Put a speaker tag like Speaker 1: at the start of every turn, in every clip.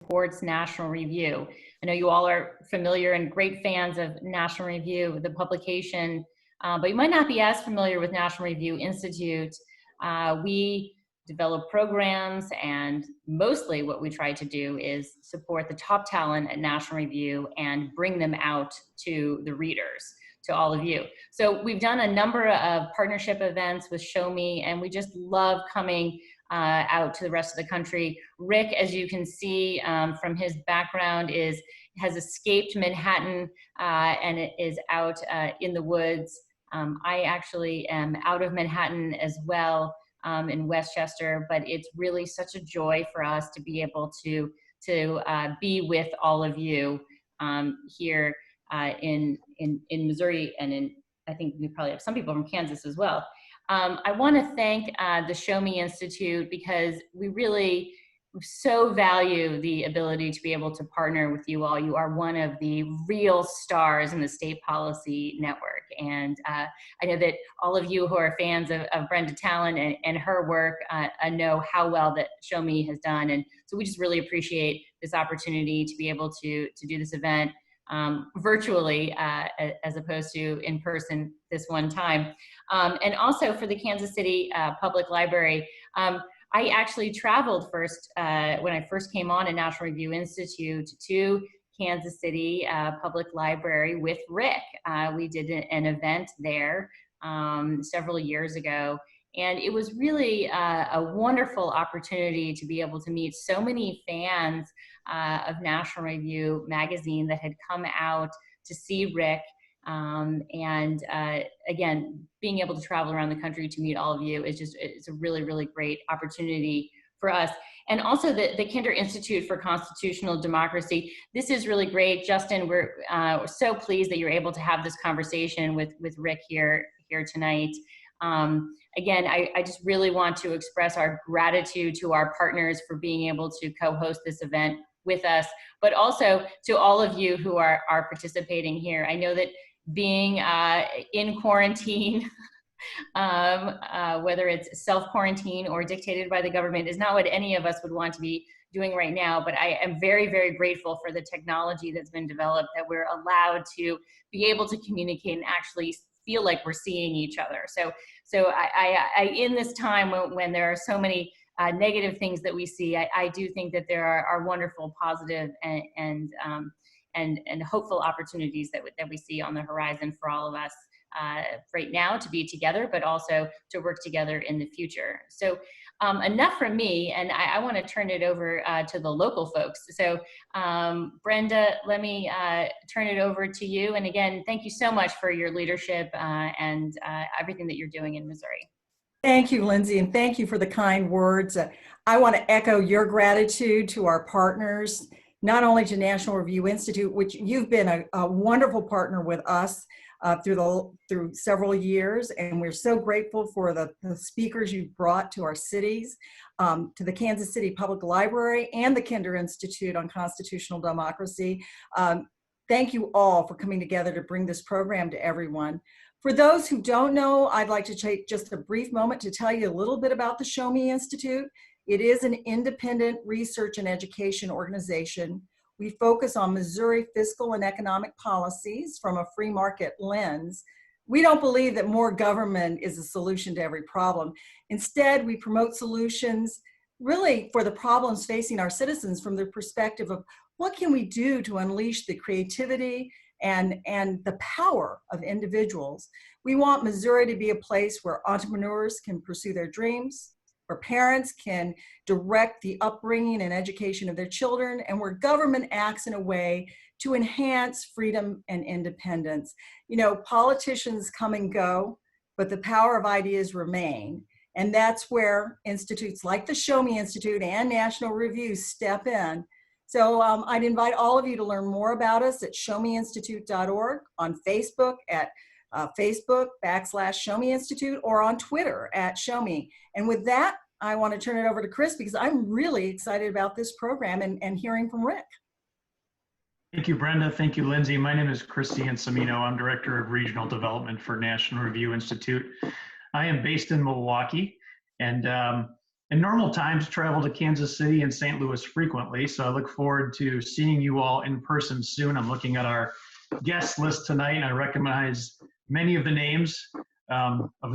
Speaker 1: supports National Review. I know you all are familiar and great fans of National Review, the publication, but you might not be as familiar with National Review Institute. We develop programs, and mostly what we try to do is support the top talent at National Review and bring them out to the readers, to all of you. So we've done a number of partnership events with Show Me, and we just love coming out to the rest of the country. Rick, as you can see from his background, has escaped Manhattan and is out in the woods. I actually am out of Manhattan as well, in Westchester, but it's really such a joy for us to be able to be with all of you here in Missouri, and I think we probably have some people from Kansas as well. I want to thank the Show Me Institute, because we really so value the ability to be able to partner with you all. You are one of the real stars in the state policy network. And I know that all of you who are fans of Brenda Talon and her work know how well that Show Me has done. And so we just really appreciate this opportunity to be able to do this event virtually as opposed to in person this one time. And also for the Kansas City Public Library, I actually traveled first, when I first came on at National Review Institute, to Kansas City Public Library with Rick. We did an event there several years ago, and it was really a wonderful opportunity to be able to meet so many fans of National Review magazine that had come out to see Rick. And again, being able to travel around the country to meet all of you is just, it's a really, really great opportunity for us. And also the Kinder Institute for Constitutional Democracy. This is really great. Justin, we're so pleased that you're able to have this conversation with Rick here tonight. Again, I just really want to express our gratitude to our partners for being able to co-host this event with us, but also to all of you who are participating here. I know that being in quarantine, whether it's self-quarantine or dictated by the government, is not what any of us would want to be doing right now. But I am very, very grateful for the technology that's been developed, that we're allowed to be able to communicate and actually feel like we're seeing each other. So I in this time when there are so many negative things that we see, I do think that there are wonderful, positive, and hopeful opportunities that we see on the horizon for all of us right now to be together, but also to work together in the future. So enough from me, and I want to turn it over to the local folks. So Brenda, let me turn it over to you. And again, thank you so much for your leadership and everything that you're doing in Missouri.
Speaker 2: Thank you, Lindsay, and thank you for the kind words. I want to echo your gratitude to our partners, not only to National Review Institute, which you've been a wonderful partner with us through several years, and we're so grateful for the speakers you've brought to our cities, to the Kansas City Public Library and the Kinder Institute on Constitutional Democracy. Thank you all for coming together to bring this program to everyone. For those who don't know, I'd like to take just a brief moment to tell you a little bit about the Show Me Institute. It is an independent research and education organization. We focus on Missouri fiscal and economic policies from a free market lens. We don't believe that more government is a solution to every problem. Instead, we promote solutions really for the problems facing our citizens from the perspective of what can we do to unleash the creativity and the power of individuals. We want Missouri to be a place where entrepreneurs can pursue their dreams, where parents can direct the upbringing and education of their children, and where government acts in a way to enhance freedom and independence. You know, politicians come and go, but the power of ideas remain. And that's where institutes like the Show Me Institute and National Review step in. So I'd invite all of you to learn more about us at showmeinstitute.org, on Facebook at Facebook/Show Me Institute, or on Twitter at Show Me. And with that, I want to turn it over to Chris, because I'm really excited about this program and hearing from Rick.
Speaker 3: Thank you, Brenda. Thank you, Lindsay. My name is Chris Ciancimino. I'm Director of Regional Development for National Review Institute. I am based in Milwaukee, and in normal times, travel to Kansas City and St. Louis frequently, so I look forward to seeing you all in person soon. I'm looking at our guest list tonight, and I recognize many of the names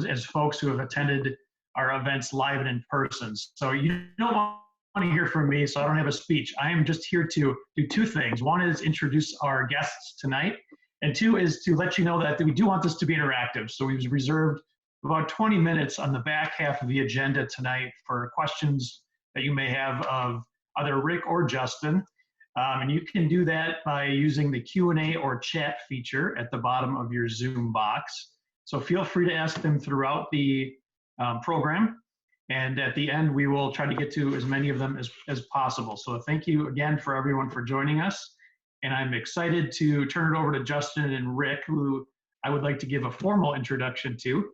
Speaker 3: as folks who have attended our events live and in person. So you don't want to hear from me, so I don't have a speech. I am just here to do two things. One is introduce our guests tonight, and two is to let you know that we do want this to be interactive. So we've reserved about 20 minutes on the back half of the agenda tonight for questions that you may have of either Rick or Justin. And you can do that by using the Q&A or chat feature at the bottom of your Zoom box. So feel free to ask them throughout the program. And at the end, we will try to get to as many of them as possible. So thank you again for everyone for joining us. And I'm excited to turn it over to Justin and Rick, who I would like to give a formal introduction to.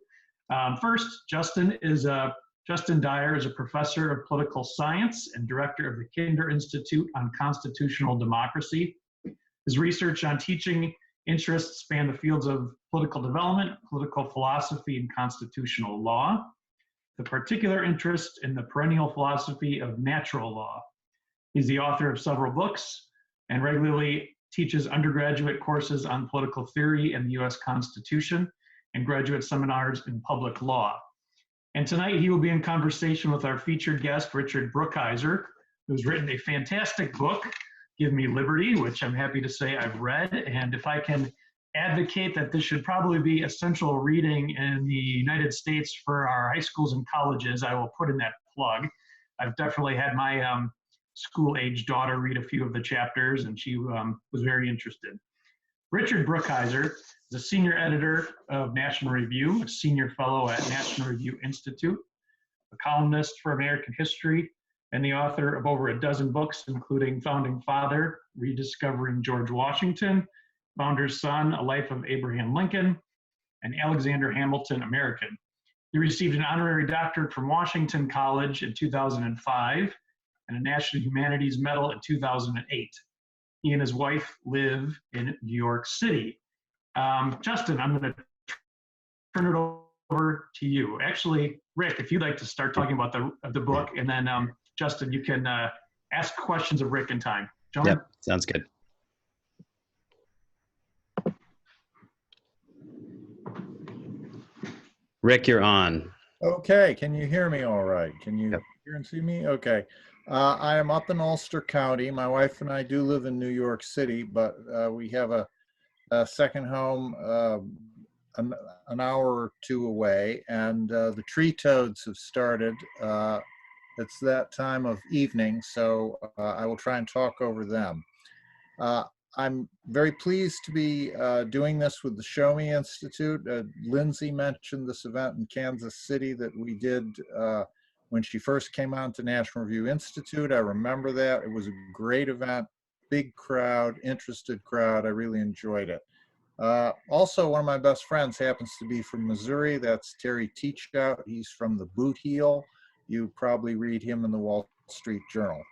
Speaker 3: First, Justin Dyer is a professor of political science and director of the Kinder Institute on Constitutional Democracy. His research on teaching interests span the fields of political development, political philosophy, and constitutional law. The particular interest in the perennial philosophy of natural law. He's the author of several books and regularly teaches undergraduate courses on political theory and the U.S. Constitution and graduate seminars in public law. And tonight he will be in conversation with our featured guest, Richard Brookhiser, who's written a fantastic book, Give Me Liberty, which I'm happy to say I've read. And if I can advocate that this should probably be essential reading in the United States for our high schools and colleges, I will put in that plug. I've definitely had my school-age daughter read a few of the chapters, and she was very interested. Richard Brookhiser is a senior editor of National Review, a senior fellow at National Review Institute, a columnist for American history, and the author of over a dozen books, including Founding Father, Rediscovering George Washington, Founder's Son, A Life of Abraham Lincoln, and Alexander Hamilton, American. He received an honorary doctorate from Washington College in 2005 and a National Humanities Medal in 2008. He and his wife live in New York City. Justin, I'm going to turn it over to you. Actually, Rick, if you'd like to start talking about the book, and then Justin, you can ask questions of Rick in time. Gentlemen?
Speaker 4: Yep, sounds good. Rick, you're on.
Speaker 5: Okay, can you hear me all right? Can you hear and see me? Okay. I am up in Ulster County. My wife and I do live in New York City, but we have a second home an hour or two away, and the tree toads have started. It's that time of evening, so I will try and talk over them. I'm very pleased to be doing this with the Show Me Institute. Lindsay mentioned this event in Kansas City that we did when she first came on to National Review Institute. I remember that. It was a great event, big crowd, interested crowd. I really enjoyed it. Also, one of my best friends happens to be from Missouri. That's Terry Teachout. He's from the Boot Heel. You probably read him in the Wall Street Journal.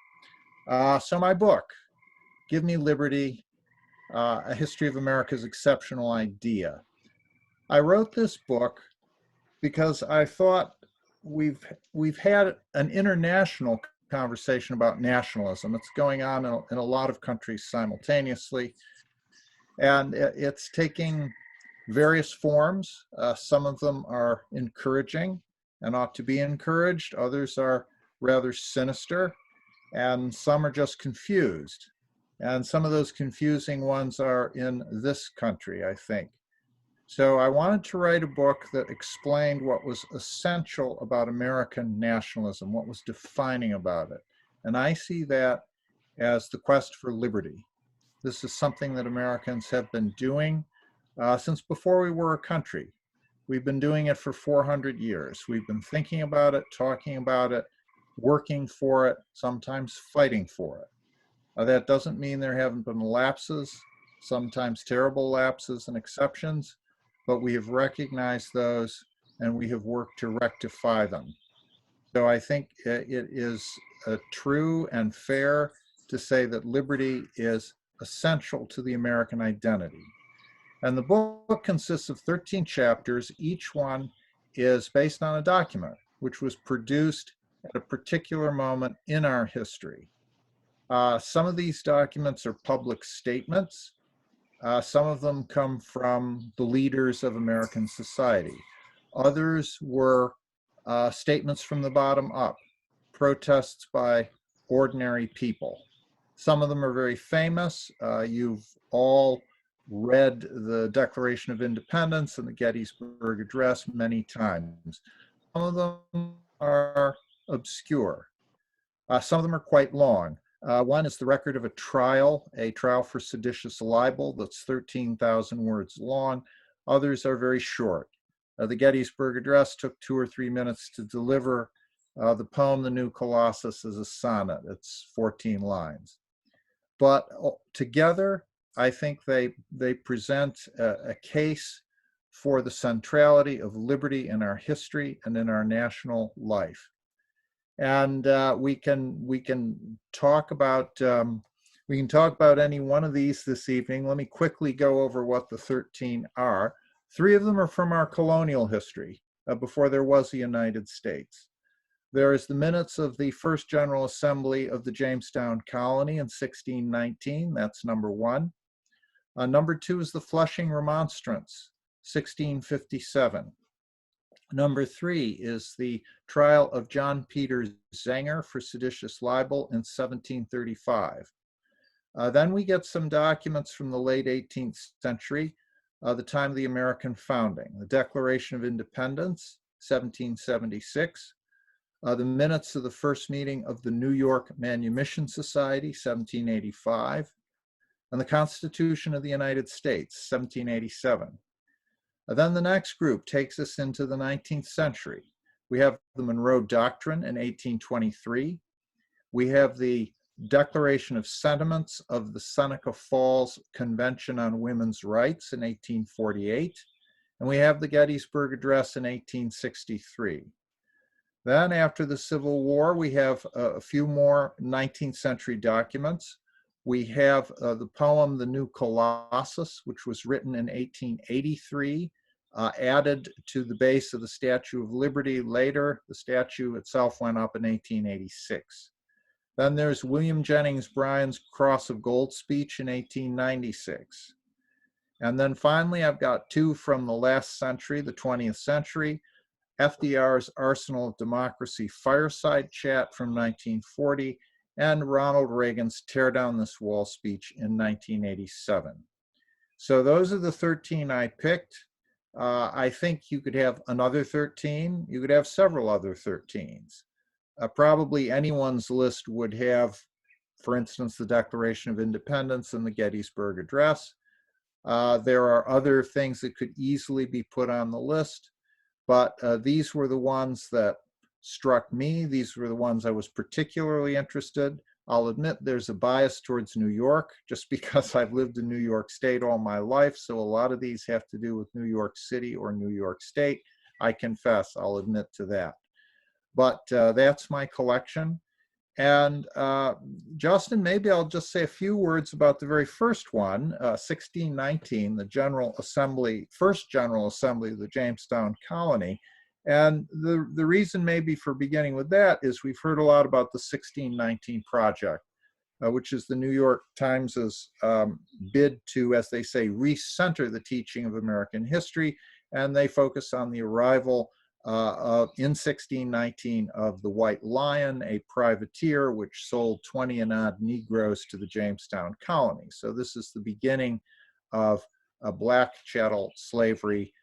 Speaker 5: So my book, Give Me Liberty, A History of America's Exceptional Idea. I wrote this book because I thought we've had an international conversation about nationalism. It's going on in a lot of countries simultaneously, and it's taking various forms. Some of them are encouraging and ought to be encouraged. Others are rather sinister, and some are just confused. And some of those confusing ones are in this country, I think. So I wanted to write a book that explained what was essential about American nationalism, what was defining about it. And I see that as the quest for liberty. This is something that Americans have been doing since before we were a country. We've been doing it for 400 years. We've been thinking about it, talking about it, working for it, sometimes fighting for it. That doesn't mean there haven't been lapses, sometimes terrible lapses and exceptions, but we have recognized those and we have worked to rectify them. So I think it is true and fair to say that liberty is essential to the American identity. And the book consists of 13 chapters. Each one is based on a document which was produced at a particular moment in our history. Some of these documents are public statements. Some of them come from the leaders of American society. Others were statements from the bottom up, protests by ordinary people. Some of them are very famous. You've all read the Declaration of Independence and the Gettysburg Address many times. Some of them are obscure. Some of them are quite long. One is the record of a trial for seditious libel that's 13,000 words long. Others are very short. The Gettysburg Address took 2 or 3 minutes to deliver. The poem, The New Colossus, is a sonnet. It's 14 lines. But together, I think they present a case for the centrality of liberty in our history and in our national life. And we can talk about any one of these this evening. Let me quickly go over what the 13 are. 3 of them are from our colonial history, before there was a United States. There is the minutes of the First General Assembly of the Jamestown Colony in 1619. That's number 1. Number 2 is the Flushing Remonstrance, 1657. Number 3 is the trial of John Peter Zenger for seditious libel in 1735. Then we get some documents from the late 18th century, the time of the American founding. The Declaration of Independence, 1776. The minutes of the first meeting of the New York Manumission Society, 1785. And the Constitution of the United States, 1787. Then the next group takes us into the 19th century. We have the Monroe Doctrine in 1823. We have the Declaration of Sentiments of the Seneca Falls Convention on Women's Rights in 1848. And we have the Gettysburg Address in 1863. Then after the Civil War, we have a few more 19th century documents. We have the poem, The New Colossus, which was written in 1883. Added to the base of the Statue of Liberty later. The statue itself went up in 1886. Then there's William Jennings Bryan's Cross of Gold speech in 1896. And then finally, I've got 2 from the last century, the 20th century. FDR's Arsenal of Democracy fireside chat from 1940, and Ronald Reagan's Tear Down This Wall speech in 1987. So those are the 13 I picked. I think you could have another 13. You could have several other 13s. Probably anyone's list would have, for instance, the Declaration of Independence and the Gettysburg Address. There are other things that could easily be put on the list, but these were the ones that struck me. These were the ones I was particularly interested. I'll admit there's a bias towards New York just because I've lived in New York State all my life. So a lot of these have to do with New York City or New York State. I confess, I'll admit to that. But that's my collection. And Justin, maybe I'll just say a few words about the very first one, 1619, the first General Assembly of the Jamestown Colony. And the reason maybe for beginning with that is we've heard a lot about the 1619 Project, which is the New York Times's bid to, as they say, recenter the teaching of American history. And they focus on the arrival in 1619 of the White Lion, a privateer which sold 20 and odd Negroes to the Jamestown Colony. So this is the beginning of black chattel slavery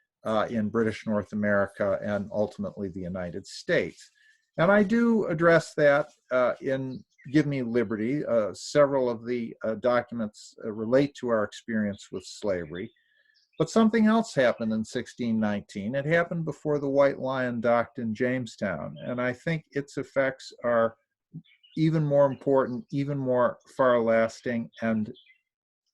Speaker 5: in British North America and ultimately the United States. And I do address that in Give Me Liberty. Several of the documents relate to our experience with slavery. But something else happened in 1619. It happened before the White Lion docked in Jamestown. And I think its effects are even more important, even more far-lasting, and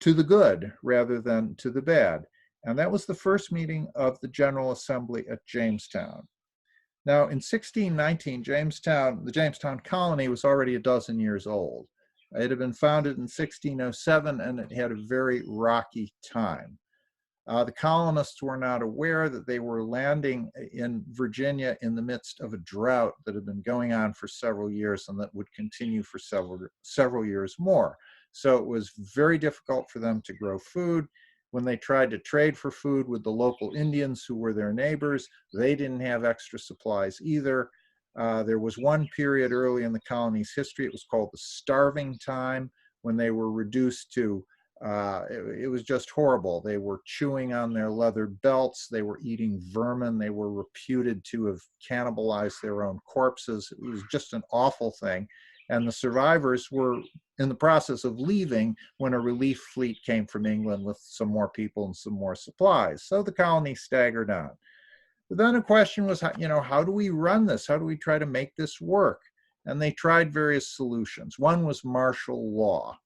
Speaker 5: to the good rather than to the bad. And that was the first meeting of the General Assembly at Jamestown. Now, in 1619, the Jamestown Colony was already a dozen years old. It had been founded in 1607, and it had a very rocky time. The colonists were not aware that they were landing in Virginia in the midst of a drought that had been going on for several years and that would continue for several years more. So it was very difficult for them to grow food. When they tried to trade for food with the local Indians who were their neighbors, they didn't have extra supplies either. There was one period early in the colony's history, it was called the starving time, when they were reduced to it was just horrible. They were chewing on their leather belts. They were eating vermin. They were reputed to have cannibalized their own corpses. It was just an awful thing. And the survivors were in the process of leaving when a relief fleet came from England with some more people and some more supplies. So the colony staggered on. But then the question was, how do we run this? How do we try to make this work? And they tried various solutions. One was martial law.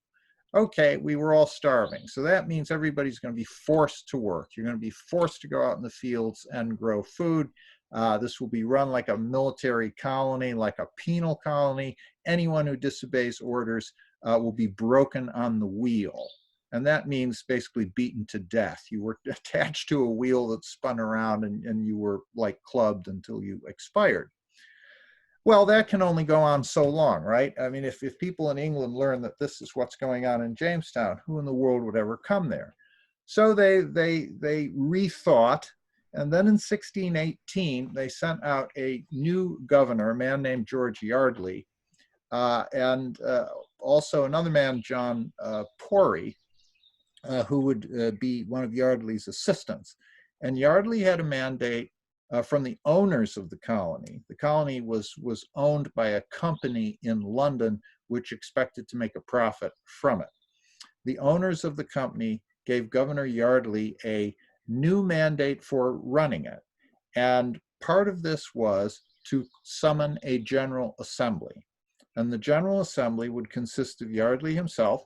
Speaker 5: Okay, we were all starving. So that means everybody's going to be forced to work. You're going to be forced to go out in the fields and grow food. This will be run like a military colony, like a penal colony. Anyone who disobeys orders will be broken on the wheel. And that means basically beaten to death. You were attached to a wheel that spun around and you were like clubbed until you expired. Well, that can only go on so long, right? I mean, if people in England learn that this is what's going on in Jamestown, who in the world would ever come there? So they rethought, and then in 1618, they sent out a new governor, a man named George Yardley, and also another man, John Poree, who would be one of Yardley's assistants. And Yardley had a mandate from the owners of the colony. The colony was owned by a company in London which expected to make a profit from it. The owners of the company gave Governor Yardley a new mandate for running it. And part of this was to summon a General Assembly. And the General Assembly would consist of Yardley himself.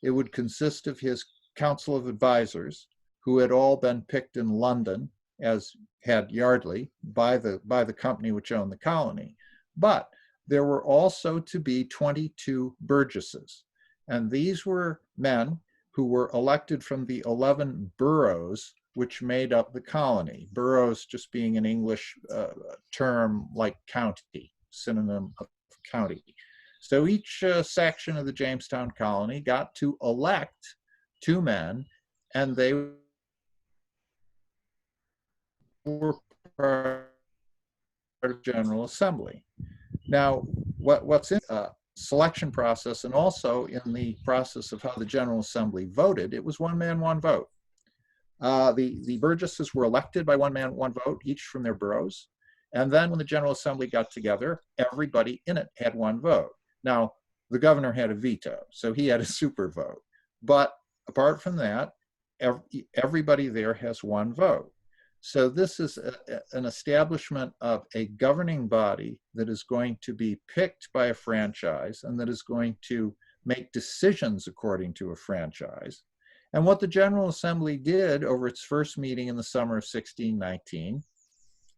Speaker 5: It would consist of his Council of Advisors, who had all been picked in London, as had Yardley, by the company which owned the colony. But there were also to be 22 burgesses. And these were men who were elected from the 11 boroughs which made up the colony. Boroughs just being an English term like county, synonym of county. So each section of the Jamestown colony got to elect 2 men, and they were part of General Assembly. Now, what's in selection process, and also in the process of how the General Assembly voted, it was one man, one vote. The burgesses were elected by one man, one vote, each from their boroughs. And then when the General Assembly got together, everybody in it had one vote. Now, the governor had a veto, so he had a super vote. But apart from that, everybody there has one vote. So this is an establishment of a governing body that is going to be picked by a franchise and that is going to make decisions according to a franchise. And what the General Assembly did over its first meeting in the summer of 1619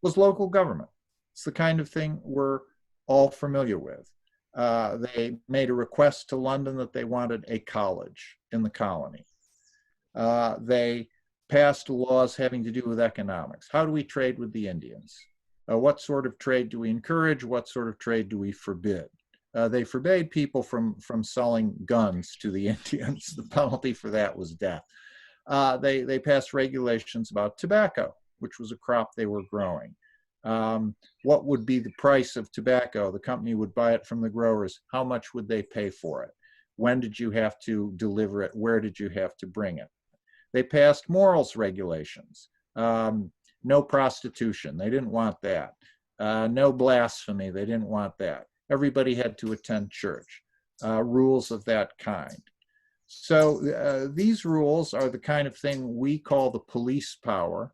Speaker 5: was local government. It's the kind of thing we're all familiar with. They made a request to London that they wanted a college in the colony. They passed laws having to do with economics. How do we trade with the Indians? What sort of trade do we encourage? What sort of trade do we forbid? They forbade people from selling guns to the Indians. The penalty for that was death. They passed regulations about tobacco, which was a crop they were growing. What would be the price of tobacco? The company would buy it from the growers. How much would they pay for it? When did you have to deliver it? Where did you have to bring it? They passed morals regulations. No prostitution. They didn't want that. No blasphemy. They didn't want that. Everybody had to attend church. Rules of that kind. So these rules are the kind of thing we call the police power.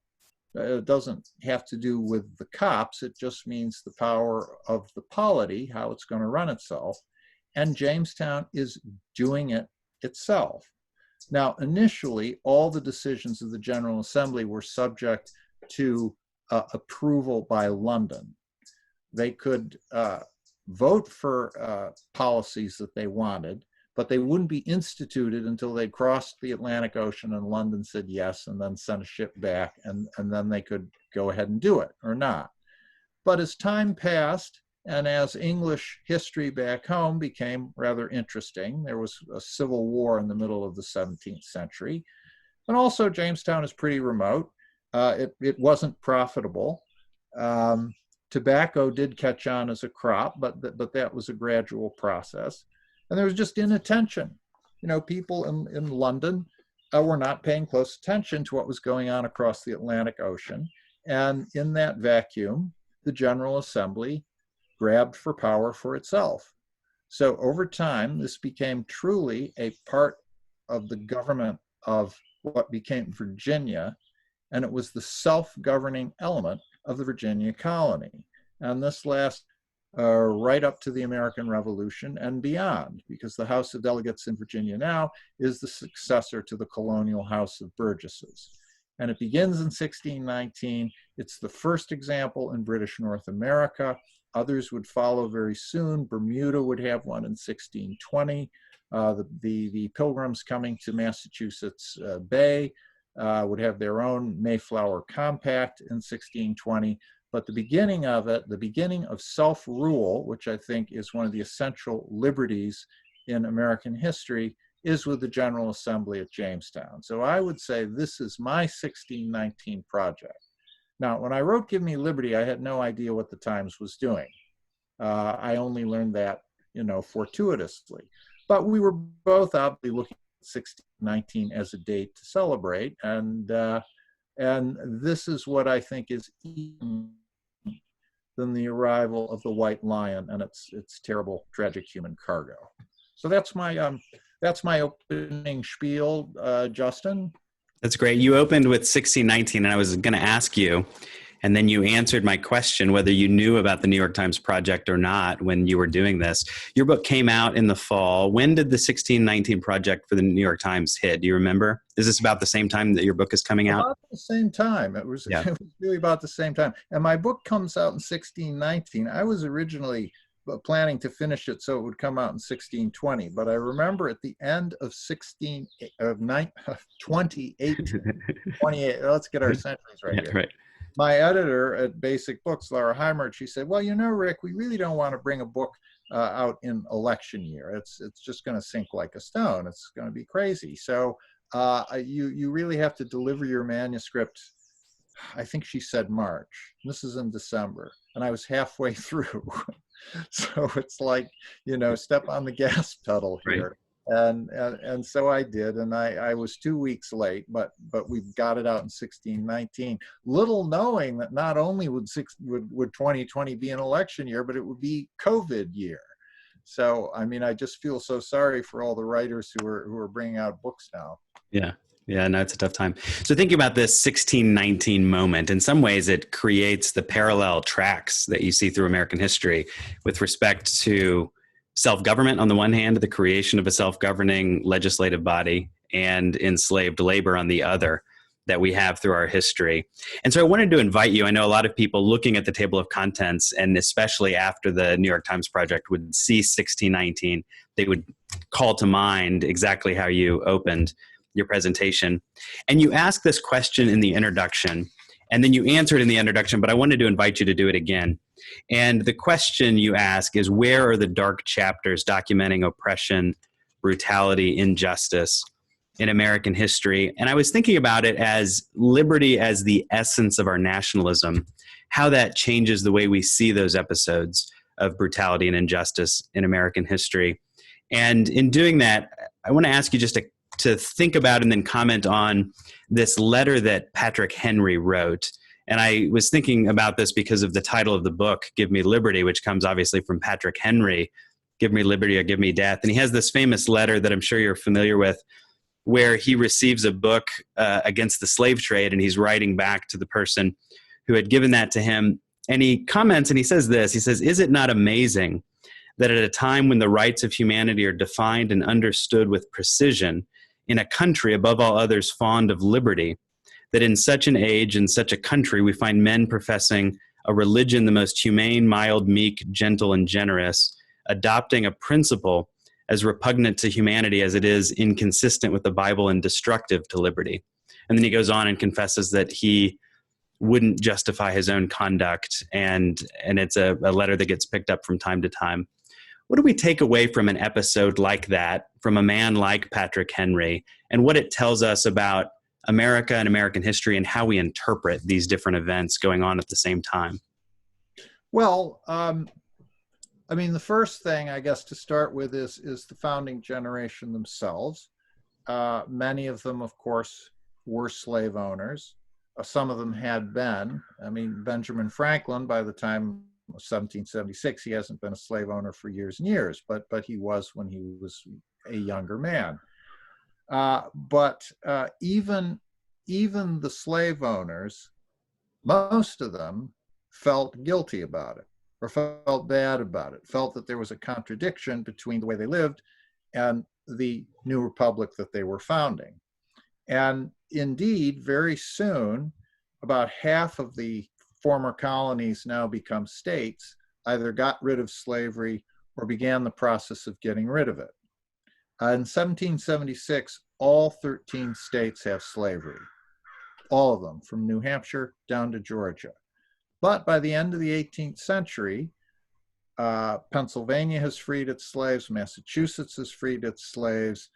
Speaker 5: It doesn't have to do with the cops. It just means the power of the polity, how it's going to run itself. And Jamestown is doing it itself. Now, initially, all the decisions of the General Assembly were subject to approval by London. They could vote for policies that they wanted, but they wouldn't be instituted until they crossed the Atlantic Ocean and London said yes, and then sent a ship back, and then they could go ahead and do it or not. But as time passed, and as English history back home became rather interesting, there was a civil war in the middle of the 17th century. And also Jamestown is pretty remote. It wasn't profitable. Tobacco did catch on as a crop, but that was a gradual process. And there was just inattention. You know, people in London were not paying close attention to what was going on across the Atlantic Ocean. And in that vacuum, the General Assembly grabbed for power for itself. So over time, this became truly a part of the government of what became Virginia, and it was the self-governing element of the Virginia colony. And this lasts right up to the American Revolution and beyond, because the House of Delegates in Virginia now is the successor to the colonial House of Burgesses. And it begins in 1619. It's the first example in British North America. Others would follow very soon. Bermuda would have one in 1620. The Pilgrims coming to Massachusetts Bay would have their own Mayflower Compact in 1620. But the beginning of it, the beginning of self-rule, which I think is one of the essential liberties in American history, is with the General Assembly at Jamestown. So I would say this is my 1619 project. Now, when I wrote Give Me Liberty, I had no idea what the Times was doing. I only learned that, you know, fortuitously. But we were both obviously looking at 1619 as a date to celebrate. And this is what I think is even than the arrival of the White Lion and its terrible, tragic human cargo. So that's my opening spiel, Justin.
Speaker 4: That's great. You opened with 1619, and I was going to ask you, and then you answered my question whether you knew about the New York Times project or not when you were doing this. Your book came out in the fall. When did the 1619 project for the New York Times hit? Do you remember? Is this about the same time that your book is coming out?
Speaker 5: About the same time. It was really about the same time. And my book comes out in 1619. I was originally planning to finish it so it would come out in 1620, but I remember at the end of 2018, let's get our centuries right here.
Speaker 4: Right.
Speaker 5: My editor at Basic Books, Laura Heimert, she said, well, you know, Rick, we really don't want to bring a book out in election year. It's just going to sink like a stone. It's going to be crazy. So you really have to deliver your manuscript. I think she said March. This is in December, and I was halfway through. So it's like, you know, step on the gas pedal here. Right. And so I did, and I was 2 weeks late, but we got it out in 1619, little knowing that not only would 2020 be an election year, but it would be COVID year. So, I mean, I just feel so sorry for all the writers who are bringing out books now.
Speaker 4: Yeah. Yeah, no, it's a tough time. So thinking about this 1619 moment, in some ways it creates the parallel tracks that you see through American history with respect to self-government on the one hand, the creation of a self-governing legislative body, and enslaved labor on the other that we have through our history. And so I wanted to invite you, I know a lot of people looking at the table of contents, and especially after the New York Times project would see 1619, they would call to mind exactly how you opened your presentation. And you asked this question in the introduction, and then you answered in the introduction, but I wanted to invite you to do it again. And the question you ask is, where are the dark chapters documenting oppression, brutality, injustice in American history? And I was thinking about it as liberty as the essence of our nationalism, how that changes the way we see those episodes of brutality and injustice in American history. And in doing that, I want to ask you just to think about and then comment on this letter that Patrick Henry wrote. And I was thinking about this because of the title of the book, Give Me Liberty, which comes obviously from Patrick Henry, Give Me Liberty or Give Me Death. And he has this famous letter that I'm sure you're familiar with, where he receives a book against the slave trade, and he's writing back to the person who had given that to him. And he comments and he says this, he says, "Is it not amazing that at a time when the rights of humanity are defined and understood with precision, in a country above all others fond of liberty, that in such an age and such a country we find men professing a religion the most humane, mild, meek, gentle, and generous, adopting a principle as repugnant to humanity as it is inconsistent with the Bible and destructive to liberty. And then he goes on and confesses that he wouldn't justify his own conduct, and it's a letter that gets picked up from time to time. What do we take away from an episode like that, from a man like Patrick Henry, and what it tells us about America and American history and how we interpret these different events going on at the same time?
Speaker 5: Well, I mean, the first thing, I guess, to start with is the founding generation themselves. Many of them, of course, were slave owners. Some of them had been. I mean, Benjamin Franklin, by the time of 1776, he hasn't been a slave owner for years and years, but he was when he was a younger man. But even the slave owners, most of them felt guilty about it, or felt bad about it, felt that there was a contradiction between the way they lived and the new republic that they were founding. And indeed, very soon, about half of the former colonies now become states, either got rid of slavery or began the process of getting rid of it. In 1776, all 13 states have slavery, all of them, from New Hampshire down to Georgia. But by the end of the 18th century, Pennsylvania has freed its slaves, Massachusetts has freed its slaves.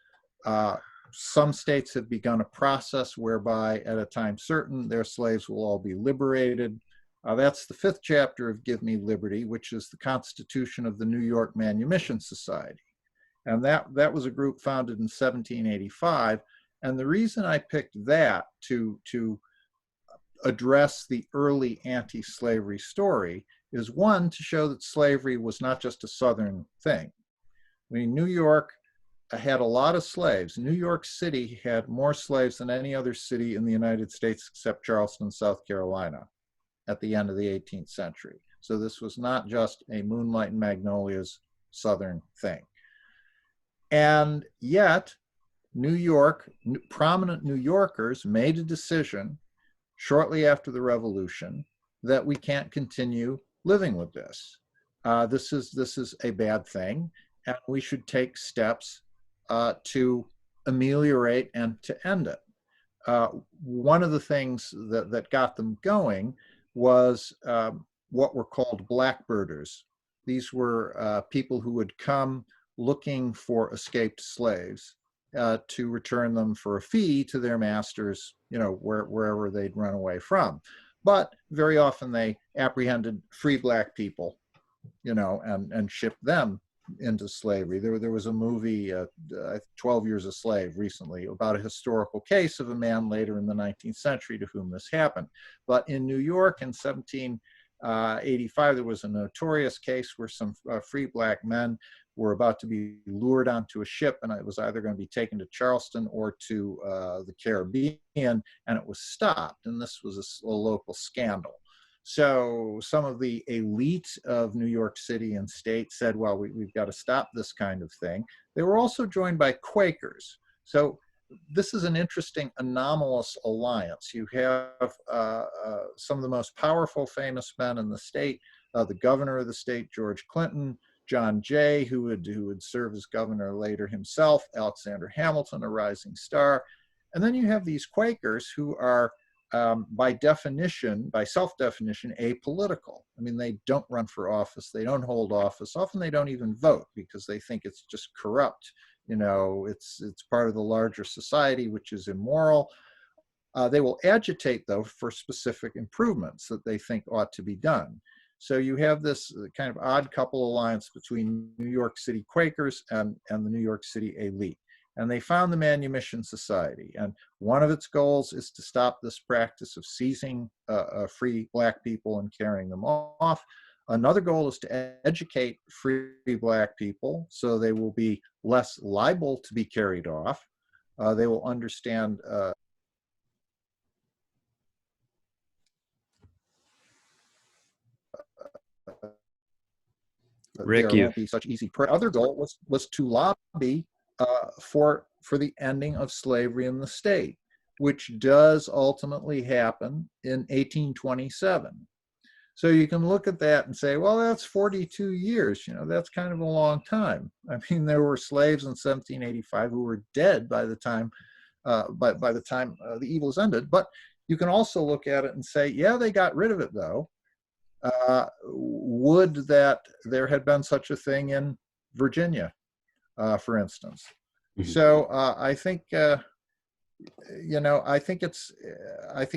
Speaker 5: Some states have begun a process whereby, at a time certain, their slaves will all be liberated. That's the 5th chapter of Give Me Liberty, which is the constitution of the New York Manumission Society. And that was a group founded in 1785. And the reason I picked that to address the early anti-slavery story is, one, to show that slavery was not just a Southern thing. I mean, New York had a lot of slaves. New York City had more slaves than any other city in the United States except Charleston, South Carolina, at the end of the 18th century. So this was not just a Moonlight and Magnolias Southern thing. And yet, New York, prominent New Yorkers made a decision shortly after the Revolution that we can't continue living with this. This is a bad thing, and we should take steps to ameliorate and to end it. One of the things that got them going was what were called blackbirders. These were people who would come looking for escaped slaves to return them for a fee to their masters, wherever they'd run away from. But very often they apprehended free black people, and shipped them into slavery. There was a movie, 12 Years a Slave, recently, about a historical case of a man later in the 19th century to whom this happened. But in New York in 1785, there was a notorious case where some free black men were about to be lured onto a ship, and it was either going to be taken to Charleston or to the Caribbean, and it was stopped. And this was a local scandal. So some of the elite of New York City and state said, well, we've got to stop this kind of thing. They were also joined by Quakers. So this is an interesting anomalous alliance. You have some of the most powerful, famous men in the state, the governor of the state, George Clinton, John Jay, who would serve as governor later himself, Alexander Hamilton, a rising star. And then you have these Quakers who are, by self-definition, apolitical. I mean, they don't run for office, they don't hold office, often they don't even vote because they think it's just corrupt. It's part of the larger society, which is immoral. They will agitate, though, for specific improvements that they think ought to be done. So you have this kind of odd couple alliance between New York City Quakers and the New York City elite. And they found the Manumission Society. And one of its goals is to stop this practice of seizing free black people and carrying them off. Another goal is to educate free black people so they will be less liable to be carried off. They will understand
Speaker 4: Rick,
Speaker 5: there won't be such easy. Other goal was to lobby for the ending of slavery in the state, which does ultimately happen in 1827. So you can look at that and say, well, that's 42 years. That's kind of a long time. I mean, there were slaves in 1785 who were dead by the time the evils ended. But you can also look at it and say, yeah, they got rid of it though. Would that there had been such a thing in Virginia, for instance. Mm-hmm. So I think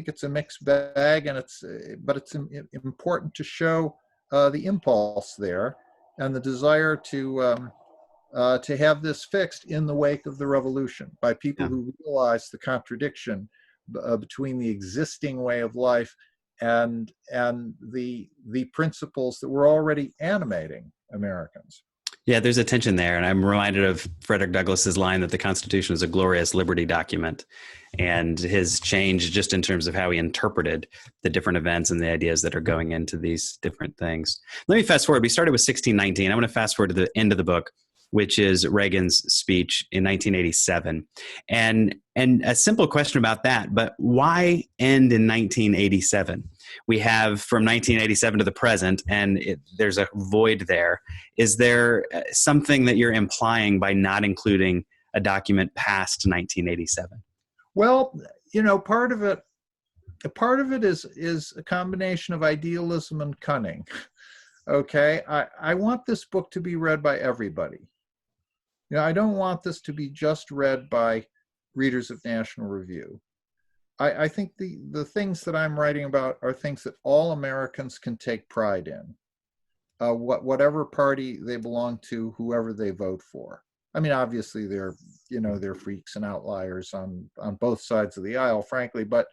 Speaker 5: it's a mixed bag, and but it's important to show the impulse there and the desire to have this fixed in the wake of the revolution by people who realize the contradiction between the existing way of life and the principles that were already animating Americans.
Speaker 4: Yeah, there's a tension there. And I'm reminded of Frederick Douglass's line that the Constitution is a glorious liberty document, and his change just in terms of how he interpreted the different events and the ideas that are going into these different things. Let me fast forward. We started with 1619. I'm going to fast forward to the end of the book, which is Reagan's speech in 1987. And a simple question about that, but why end in 1987? We have from 1987 to the present, and there's a void there. Is there something that you're implying by not including a document past 1987?
Speaker 5: Well, part of it is a combination of idealism and cunning. Okay, I want this book to be read by everybody. I don't want this to be just read by readers of National Review. I think the things that I'm writing about are things that all Americans can take pride in, whatever party they belong to, whoever they vote for. I mean, obviously they're freaks and outliers on both sides of the aisle, frankly, but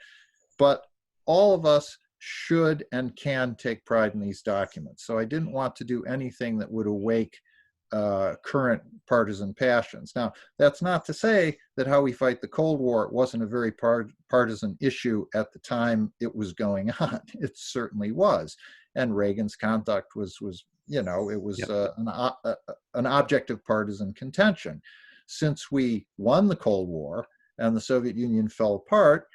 Speaker 5: all of us should and can take pride in these documents. So I didn't want to do anything that would awake current partisan passions. Now, that's not to say that how we fight the Cold War wasn't a very partisan issue at the time it was going on. It certainly was, and Reagan's conduct was an object of partisan contention. Since we won the Cold War and the Soviet Union fell apart,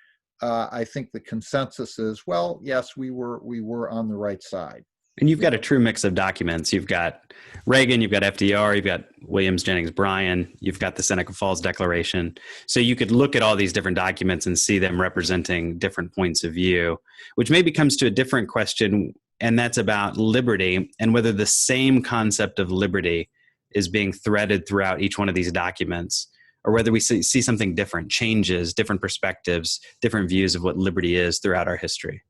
Speaker 5: I think the consensus is, well, yes, we were on the right side.
Speaker 4: And you've got a true mix of documents. You've got Reagan, you've got FDR, you've got Williams Jennings Bryan, you've got the Seneca Falls Declaration. So you could look at all these different documents and see them representing different points of view, which maybe comes to a different question, and that's about liberty and whether the same concept of liberty is being threaded throughout each one of these documents, or whether we see something different, changes, different perspectives, different views of what liberty is throughout our history.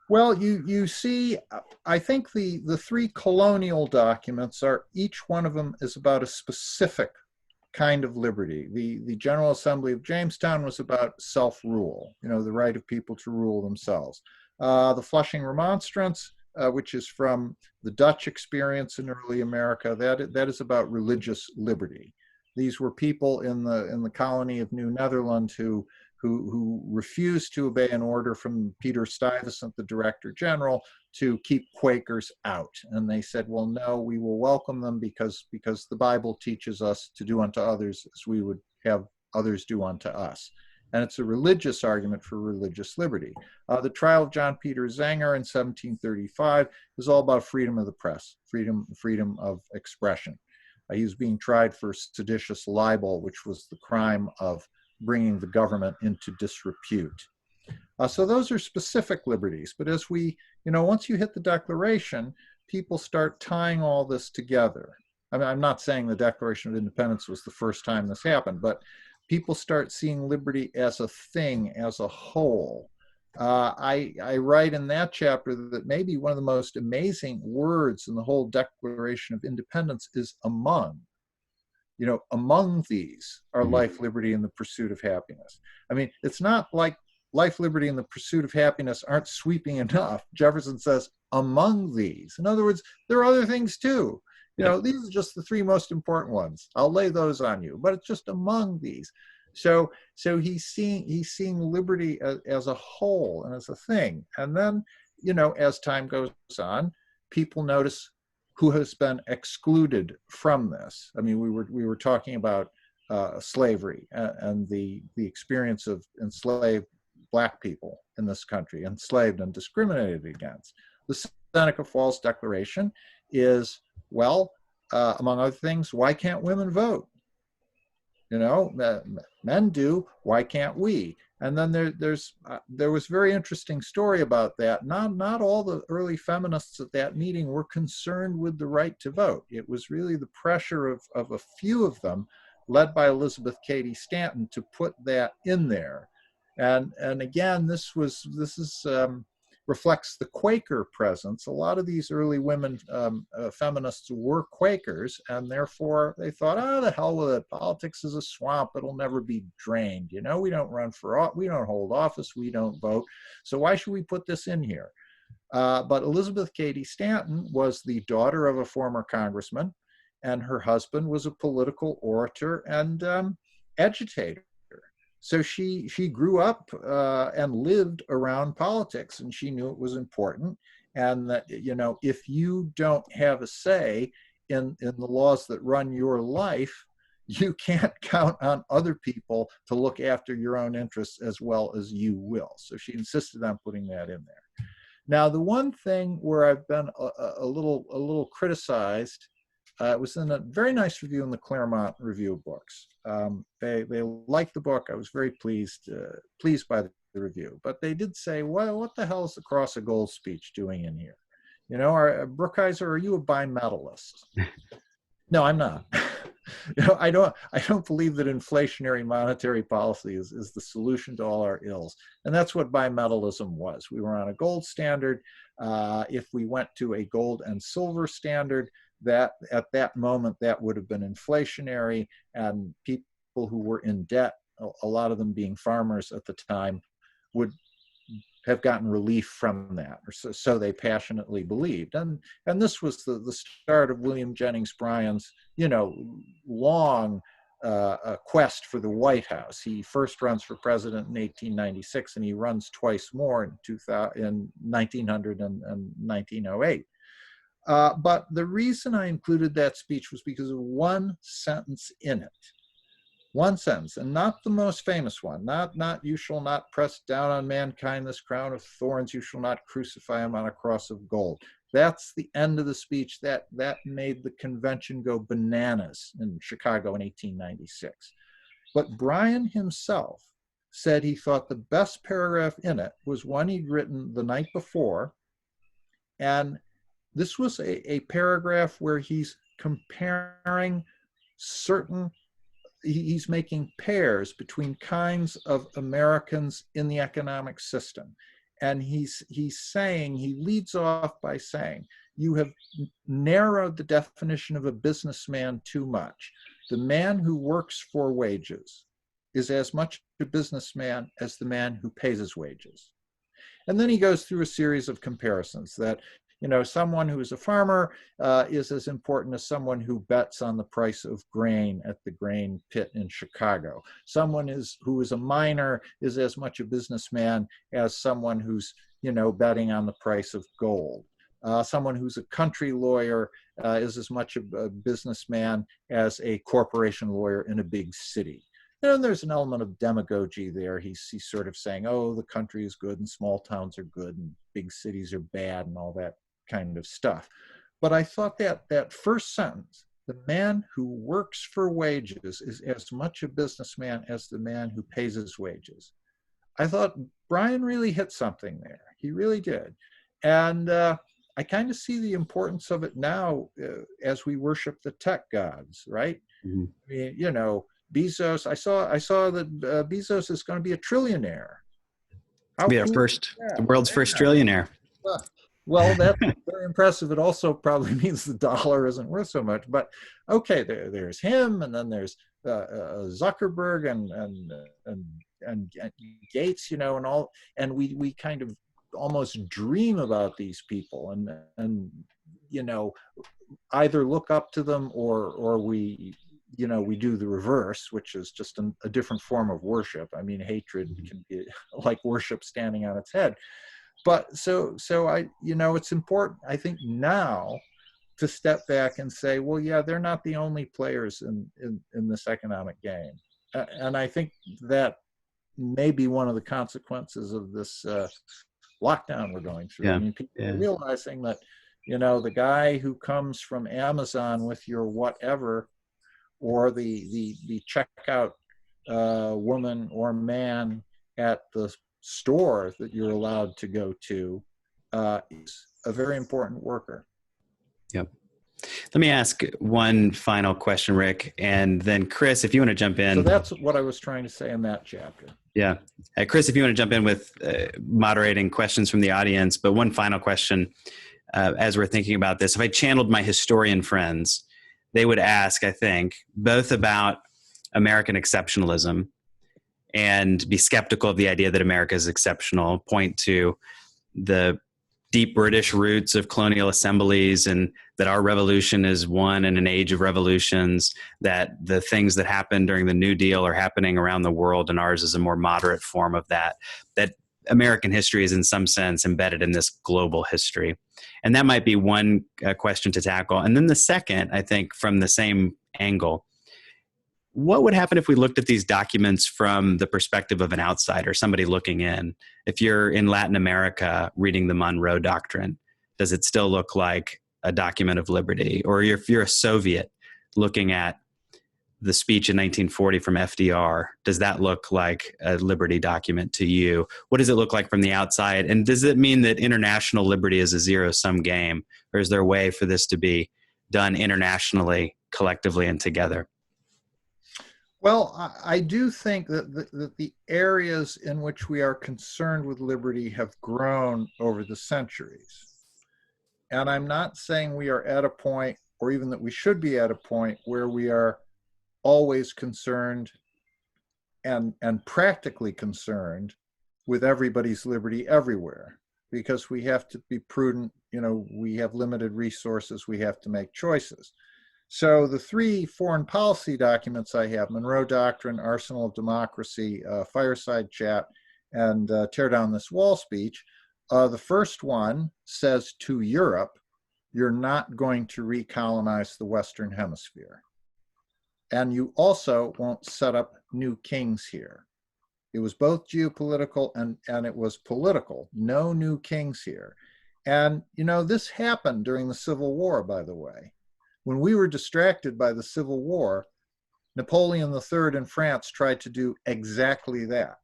Speaker 5: Well, you see, I think the three colonial documents are, each one of them is about a specific kind of liberty. The General Assembly of Jamestown was about self-rule, the right of people to rule themselves. The Flushing Remonstrance, which is from the Dutch experience in early America, that is about religious liberty. These were people in the colony of New Netherland who refused to obey an order from Peter Stuyvesant, the Director General, to keep Quakers out. And they said, well, no, we will welcome them because the Bible teaches us to do unto others as we would have others do unto us. And it's a religious argument for religious liberty. The trial of John Peter Zenger in 1735 is all about freedom of the press, freedom of expression. He was being tried for seditious libel, which was the crime of bringing the government into disrepute. So those are specific liberties. But as once you hit the Declaration, people start tying all this together. I mean, I'm not saying the Declaration of Independence was the first time this happened, but people start seeing liberty as a thing, as a whole. I write in that chapter that maybe one of the most amazing words in the whole Declaration of Independence is among. Among these are life, liberty, and the pursuit of happiness. I mean, it's not like life, liberty, and the pursuit of happiness aren't sweeping enough. Jefferson says, among these. In other words, there are other things too. These are just the three most important ones. I'll lay those on you, but it's just among these. So he's seeing liberty as a whole and as a thing. And then, as time goes on, people notice who has been excluded from this. I mean, we were talking about slavery and the experience of enslaved Black people in this country, enslaved and discriminated against. the Seneca Falls Declaration is, well, among other things, why can't women vote? You know, men do, why can't we? And then there was a very interesting story about that. Not all the early feminists at that meeting were concerned with the right to vote. It was really the pressure of a few of them, led by Elizabeth Cady Stanton, to put that in there. And again, this reflects the Quaker presence. A lot of these early women feminists were Quakers, and therefore they thought, oh, the hell with it. Politics is a swamp. It'll never be drained. You know, we don't we don't hold office. We don't vote. So why should we put this in here? But Elizabeth Cady Stanton was the daughter of a former congressman, and her husband was a political orator and agitator. So she grew up and lived around politics, and she knew it was important. And that, you know, if you don't have a say in the laws that run your life, you can't count on other people to look after your own interests as well as you will. So she insisted on putting that in there. Now, the one thing where I've been a little criticized, it was in a very nice review in the Claremont Review of Books. They liked the book. I was very pleased by the review. But they did say, well, what the hell is the Cross of Gold speech doing in here? You know, Brookhiser, are you a bimetallist? No, I'm not. You know, I don't believe that inflationary monetary policy is the solution to all our ills. And that's what bimetallism was. We were on a gold standard. If we went to a gold and silver standard, that at that moment that would have been inflationary, and people who were in debt, a lot of them being farmers at the time, would have gotten relief from that, or so they passionately believed. And this was the start of William Jennings Bryan's, you know, long quest for the White House. He first runs for president in 1896, and he runs twice more in 1900 and 1908. But the reason I included that speech was because of one sentence in it. One sentence, and not the most famous one, not you shall not press down on mankind this crown of thorns, you shall not crucify him on a cross of gold. That's the end of the speech. That made the convention go bananas in Chicago in 1896. But Bryan himself said he thought the best paragraph in it was one he'd written the night before, and this was a paragraph where he's comparing he's making pairs between kinds of Americans in the economic system. And he's saying, he leads off by saying, you have narrowed the definition of a businessman too much. The man who works for wages is as much a businessman as the man who pays his wages. And then he goes through a series of comparisons that, you know, someone who is a farmer is as important as someone who bets on the price of grain at the grain pit in Chicago. Someone who is a miner is as much a businessman as someone who's, you know, betting on the price of gold. Someone who's a country lawyer is as much a businessman as a corporation lawyer in a big city. And there's an element of demagogy there. He's sort of saying, oh, the country is good and small towns are good and big cities are bad and all that kind of stuff. But I thought that first sentence, the man who works for wages is as much a businessman as the man who pays his wages. I thought Bryan really hit something there. He really did. And I kind of see the importance of it now as we worship the tech gods, right? Mm-hmm. I mean, you know, Bezos, I saw that Bezos is going to be a trillionaire.
Speaker 4: How cool the world's first trillionaire.
Speaker 5: Well, that's very impressive. It also probably means the dollar isn't worth so much. But okay, there's him, and then there's Zuckerberg and Gates, you know, and all. And we kind of almost dream about these people, and you know, either look up to them or we, you know, we do the reverse, which is just a different form of worship. I mean, hatred can be like worship standing on its head. But so I, you know, it's important, I think, now to step back and say, well, yeah, they're not the only players in this economic game. And I think that may be one of the consequences of this lockdown we're going through.
Speaker 4: Yeah.
Speaker 5: I mean, people
Speaker 4: Yeah.
Speaker 5: are realizing that, you know, the guy who comes from Amazon with your whatever, or the checkout woman or man at the store that you're allowed to go to is a very important worker.
Speaker 4: Yep. Let me ask one final question, Rick, and then Chris, if you want to jump in.
Speaker 5: So that's what I was trying to say in that chapter.
Speaker 4: Yeah. Chris, if you want to jump in with moderating questions from the audience, but one final question as we're thinking about this. If I channeled my historian friends, they would ask, I think, both about American exceptionalism and be skeptical of the idea that America is exceptional, point to the deep British roots of colonial assemblies and that our revolution is one in an age of revolutions, that the things that happened during the New Deal are happening around the world and ours is a more moderate form of that, that American history is in some sense embedded in this global history. And that might be one question to tackle. And then the second, I think, from the same angle, what would happen if we looked at these documents from the perspective of an outsider, somebody looking in? If you're in Latin America reading the Monroe Doctrine, does it still look like a document of liberty? Or if you're a Soviet looking at the speech in 1940 from FDR, does that look like a liberty document to you? What does it look like from the outside? And does it mean that international liberty is a zero-sum game? Or is there a way for this to be done internationally, collectively, and together?
Speaker 5: Well, I do think that the areas in which we are concerned with liberty have grown over the centuries. And I'm not saying we are at a point, or even that we should be at a point, where we are always concerned and practically concerned with everybody's liberty everywhere, because we have to be prudent. You know, we have limited resources, we have to make choices. So the three foreign policy documents I have, Monroe Doctrine, Arsenal of Democracy, Fireside Chat, and Tear Down This Wall speech, the first one says to Europe, you're not going to recolonize the Western Hemisphere. And you also won't set up new kings here. It was both geopolitical and it was political. No new kings here. And, you know, this happened during the Civil War, by the way. When we were distracted by the Civil War, Napoleon III in France tried to do exactly that.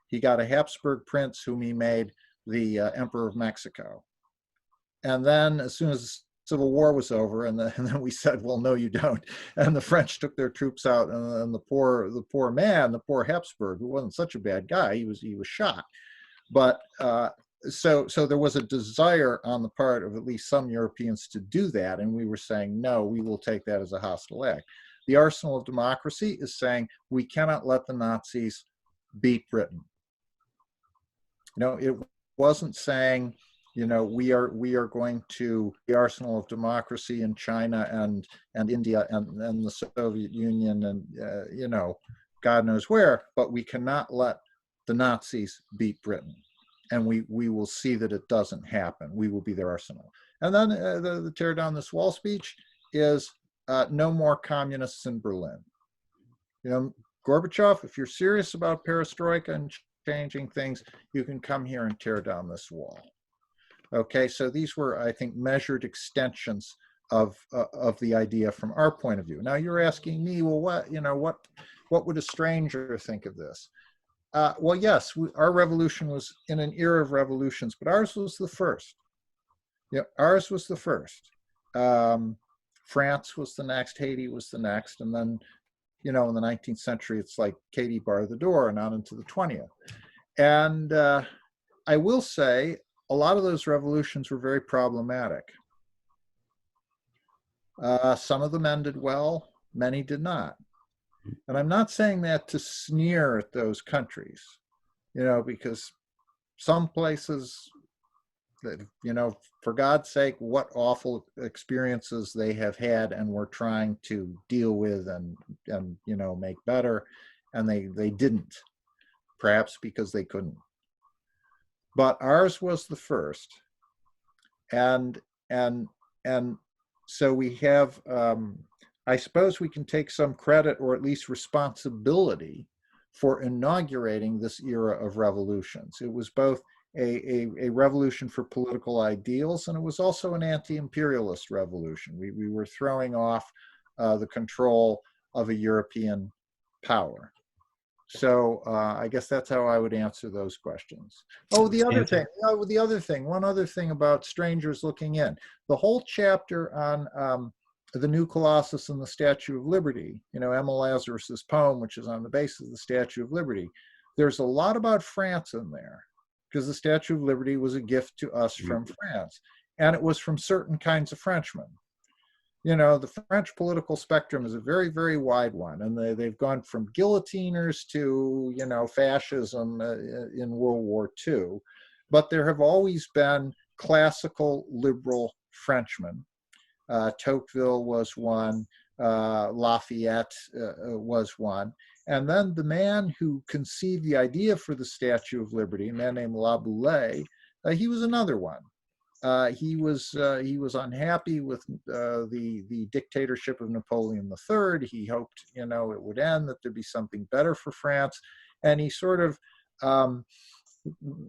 Speaker 5: He got a Habsburg prince whom he made the Emperor of Mexico. And then as soon as the Civil War was over, and then we said, well, no, you don't. And the French took their troops out, and the poor man, the poor Habsburg, who wasn't such a bad guy, he was shot. But so there was a desire on the part of at least some Europeans to do that, and we were saying, no, we will take that as a hostile act. The Arsenal of Democracy is saying we cannot let the Nazis beat Britain. You know, it wasn't saying, you know, we are going to the Arsenal of Democracy in China and India and the Soviet Union and you know, God knows where, but we cannot let the Nazis beat Britain. And we will see that it doesn't happen. We will be their arsenal. And then the Tear Down This Wall speech is no more communists in Berlin. You know, Gorbachev, if you're serious about perestroika and changing things, you can come here and tear down this wall. Okay, so these were, I think, measured extensions of the idea from our point of view. Now you're asking me, well, what would a stranger think of this? Well, yes, our revolution was in an era of revolutions, but ours was the first. Yeah, ours was the first. France was the next, Haiti was the next, and then, you know, in the 19th century, it's like Katie bar the door and on into the 20th. And I will say, a lot of those revolutions were very problematic. Some of them ended well, many did not. And I'm not saying that to sneer at those countries, you know, because some places that, you know, for God's sake, what awful experiences they have had and were trying to deal with and you know, make better, and they didn't, perhaps because they couldn't. But ours was the first, and so we have. I suppose we can take some credit or at least responsibility for inaugurating this era of revolutions. It was both a revolution for political ideals, and it was also an anti-imperialist revolution. We were throwing off the control of a European power. So I guess that's how I would answer those questions. Oh, one other thing about strangers looking in. The whole chapter on the new Colossus and the Statue of Liberty, Emma Lazarus's poem, which is on the basis of the Statue of Liberty, there's a lot about France in there, because the Statue of Liberty was a gift to us from France, and it was from certain kinds of Frenchmen. The French political spectrum is a very, very wide one, and they've gone from guillotiners to, fascism in World War II. But there have always been classical liberal Frenchmen. Tocqueville was one, Lafayette was one. And then the man who conceived the idea for the Statue of Liberty, a man named La Boulaye, he was another one. He was unhappy with the dictatorship of Napoleon III. He hoped, it would end, that there'd be something better for France, and he sort of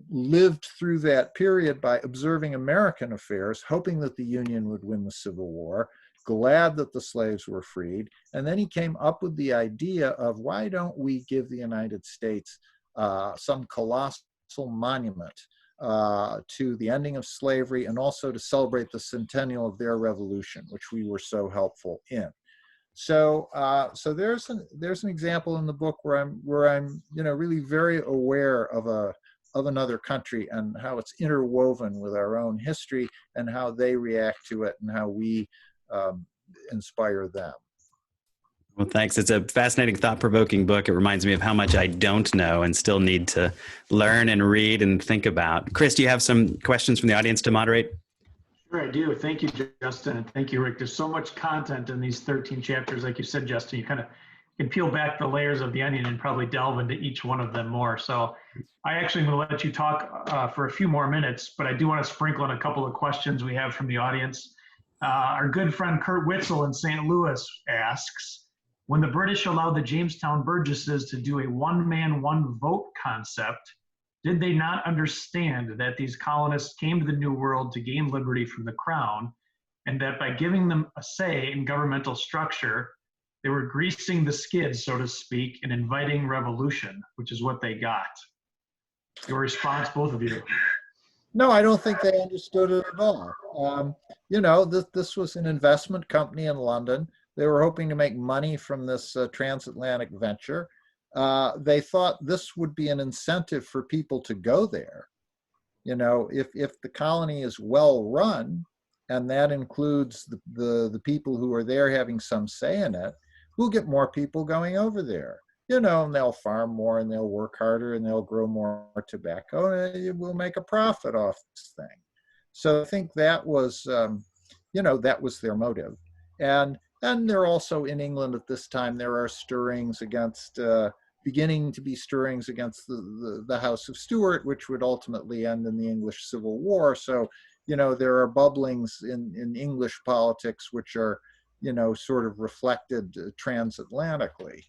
Speaker 5: lived through that period by observing American affairs, hoping that the Union would win the Civil War, glad that the slaves were freed, and then he came up with the idea of, why don't we give the United States some colossal monument to the ending of slavery, and also to celebrate the centennial of their revolution, which we were so helpful in. So, so there's an example in the book where I'm really very aware of another country and how it's interwoven with our own history, and how they react to it, and how we inspire them.
Speaker 4: Well, thanks. It's a fascinating, thought-provoking book. It reminds me of how much I don't know and still need to learn and read and think about. Chris, do you have some questions from the audience to moderate?
Speaker 3: Sure, I do. Thank you, Justin, and thank you, Rick. There's so much content in these 13 chapters. Like you said, Justin, you can peel back the layers of the onion and probably delve into each one of them more. So I actually am going to let you talk for a few more minutes, but I do want to sprinkle in a couple of questions we have from the audience. Our good friend Kurt Witzel in St. Louis asks, when the British allowed the Jamestown Burgesses to do a one-man, one-vote concept, did they not understand that these colonists came to the New World to gain liberty from the Crown, and that by giving them a say in governmental structure, they were greasing the skids, so to speak, and inviting revolution, which is what they got? Your response, both of you.
Speaker 5: No, I don't think they understood it at all. This was an investment company in London. They were hoping to make money from this transatlantic venture. They thought this would be an incentive for people to go there. If the colony is well run, and that includes the people who are there having some say in it, we'll get more people going over there. And they'll farm more, and they'll work harder, and they'll grow more tobacco, and we'll make a profit off this thing. So I think that was, that was their motive. And they're also in England at this time, there are stirrings against, beginning to be stirrings against the House of Stuart, which would ultimately end in the English Civil War. So, there are bubblings in English politics, which are, sort of reflected transatlantically.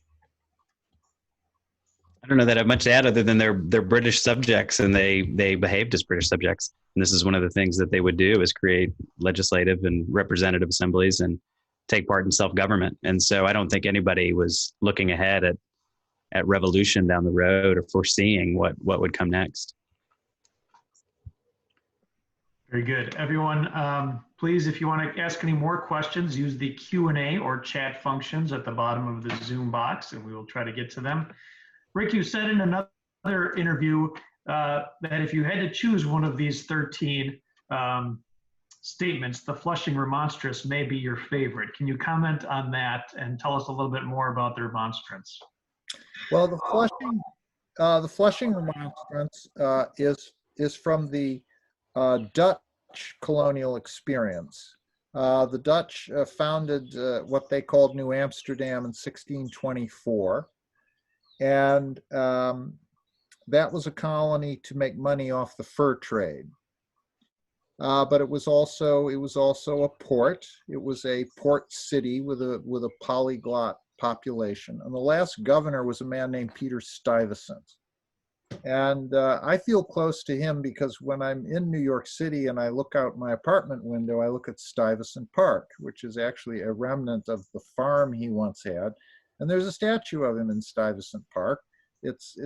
Speaker 4: I don't know that I have much to add other than they're British subjects, and they behaved as British subjects. And this is one of the things that they would do, is create legislative and representative assemblies and take part in self-government. And so I don't think anybody was looking ahead at revolution down the road or foreseeing what would come next.
Speaker 3: Very good. Everyone, please, if you want to ask any more questions, use the Q&A or chat functions at the bottom of the Zoom box, and we will try to get to them. Rick, you said in another interview that if you had to choose one of these 13 statements, the Flushing Remonstrance may be your favorite. Can you comment on that and tell us a little bit more about the Remonstrance?
Speaker 5: Well, the Flushing Remonstrance is from the Dutch colonial experience. The Dutch founded what they called New Amsterdam in 1624. And that was a colony to make money off the fur trade. But it was also a port. It was a port city with a polyglot population. And the last governor was a man named Peter Stuyvesant. And I feel close to him because when I'm in New York City and I look out my apartment window, I look at Stuyvesant Park, which is actually a remnant of the farm he once had. And there's a statue of him in Stuyvesant Park. It's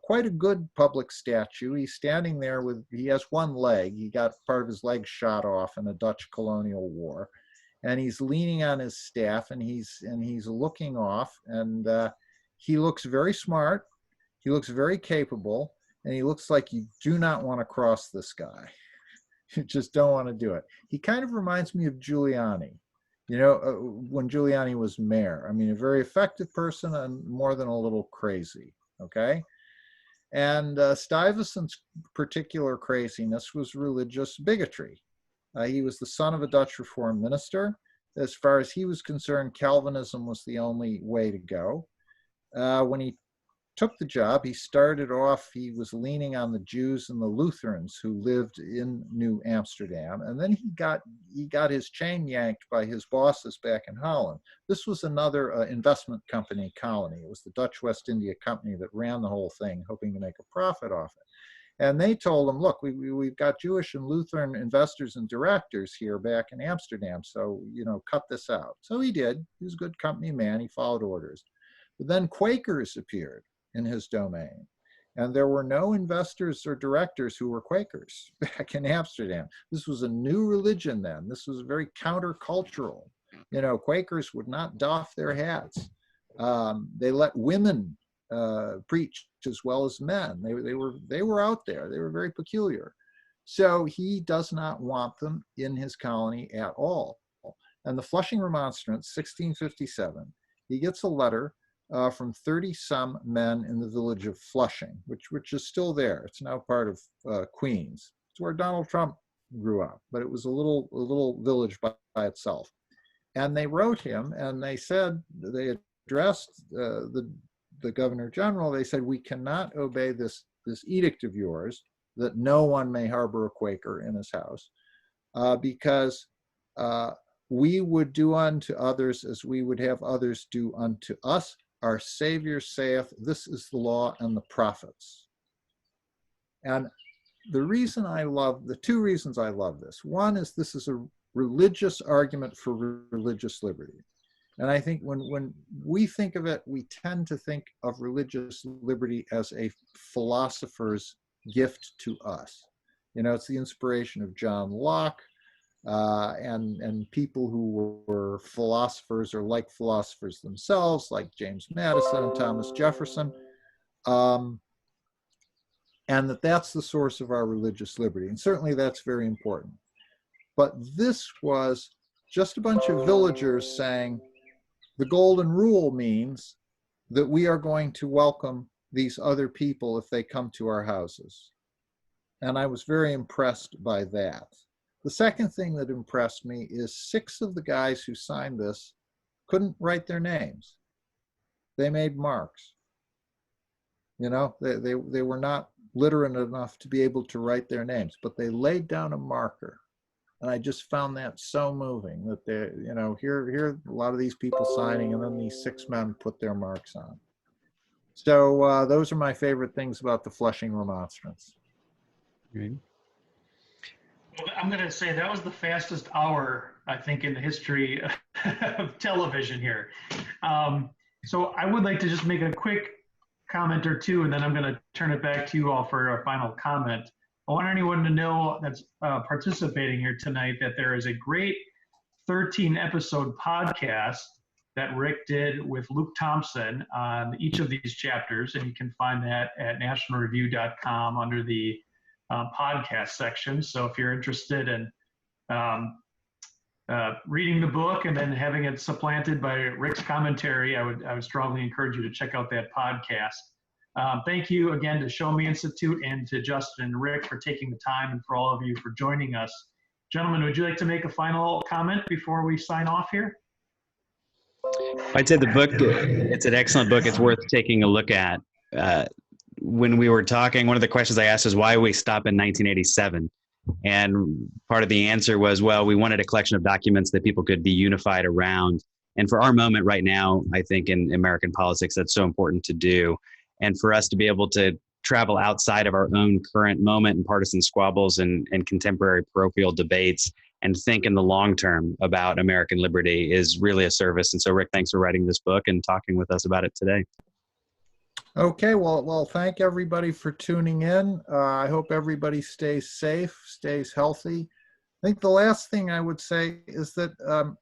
Speaker 5: quite a good public statue. He's standing there he has one leg. He got part of his leg shot off in a Dutch colonial war. And he's leaning on his staff and he's looking off, and he looks very smart. He looks very capable, and he looks like you do not want to cross this guy. You just don't want to do it. He kind of reminds me of Giuliani, when Giuliani was mayor. I mean, a very effective person and more than a little crazy, okay? And Stuyvesant's particular craziness was religious bigotry. He was the son of a Dutch Reformed minister. As far as he was concerned, Calvinism was the only way to go. When he took the job, he started off, he was leaning on the Jews and the Lutherans who lived in New Amsterdam. And then he got his chain yanked by his bosses back in Holland. This was another investment company colony. It was the Dutch West India Company that ran the whole thing, hoping to make a profit off it. And they told him, look, we've got Jewish and Lutheran investors and directors here back in Amsterdam, so, cut this out. So he did. He was a good company man. He followed orders. But then Quakers appeared in his domain. And there were no investors or directors who were Quakers back in Amsterdam. This was a new religion then. This was very countercultural. Quakers would not doff their hats. They let women preach as well as men. They were out there. They were very peculiar. So he does not want them in his colony at all. And the Flushing Remonstrance, 1657, he gets a letter from 30-some men in the village of Flushing, which is still there. It's now part of Queens. It's where Donald Trump grew up, but it was a little village by itself. And they wrote him, and they said, they addressed the Governor General. They said, we cannot obey this edict of yours that no one may harbor a Quaker in his house, because we would do unto others as we would have others do unto us. Our Savior saith, this is the law and the prophets. And the two reasons I love this. One is this is a religious argument for religious liberty. And I think when we think of it, we tend to think of religious liberty as a philosopher's gift to us. It's the inspiration of John Locke, and people who were philosophers or like philosophers themselves, like James Madison and Thomas Jefferson, and that's the source of our religious liberty. And certainly that's very important. But this was just a bunch of villagers saying, the golden rule means that we are going to welcome these other people if they come to our houses. And I was very impressed by that. The second thing that impressed me is 6 of the guys who signed this couldn't write their names. They made marks. They were not literate enough to be able to write their names, but they laid down a marker. And I just found that so moving that here a lot of these people signing, and then these 6 men put their marks on. So those are my favorite things about the Flushing Remonstrance.
Speaker 4: Great.
Speaker 3: Well, I'm going to say that was the fastest hour, I think, in the history of television here. So I would like to just make a quick comment or two, and then I'm going to turn it back to you all for our final comment. I want anyone to know that's participating here tonight that there is a great 13-episode podcast that Rick did with Luke Thompson on each of these chapters, and you can find that at nationalreview.com under the podcast section. So if you're interested in reading the book and then having it supplanted by Rick's commentary, I would strongly encourage you to check out that podcast. Thank you again to Show Me Institute and to Justin and Rick for taking the time, and for all of you for joining us. Gentlemen, would you like to make a final comment before we sign off here?
Speaker 4: I'd say the book, it's an excellent book. It's worth taking a look at. When we were talking, one of the questions I asked is why we stop in 1987. And part of the answer was, well, we wanted a collection of documents that people could be unified around. And for our moment right now, I think in American politics, that's so important to do. And for us to be able to travel outside of our own current moment and partisan squabbles and contemporary parochial debates and think in the long term about American liberty is really a service. And so, Rick, thanks for writing this book and talking with us about it today.
Speaker 5: Okay, well, thank everybody for tuning in. I hope everybody stays safe, stays healthy. I think the last thing I would say is that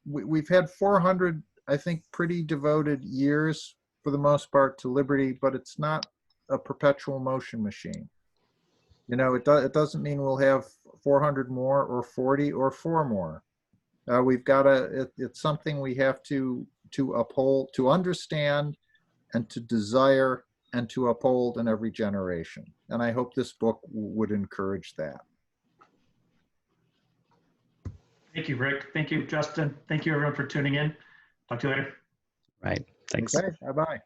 Speaker 5: we've had 400, I think, pretty devoted years for the most part to liberty, but it's not a perpetual motion machine. You know, it doesn't mean we'll have 400 more or 40 or 4 more. We've got to, it's something we have to uphold, to understand, and to desire, and to uphold in every generation. And I hope this book would encourage that.
Speaker 3: Thank you, Rick. Thank you, Justin. Thank you, everyone, for tuning in. Talk to you later.
Speaker 4: Right. Thanks.
Speaker 5: Okay, bye-bye.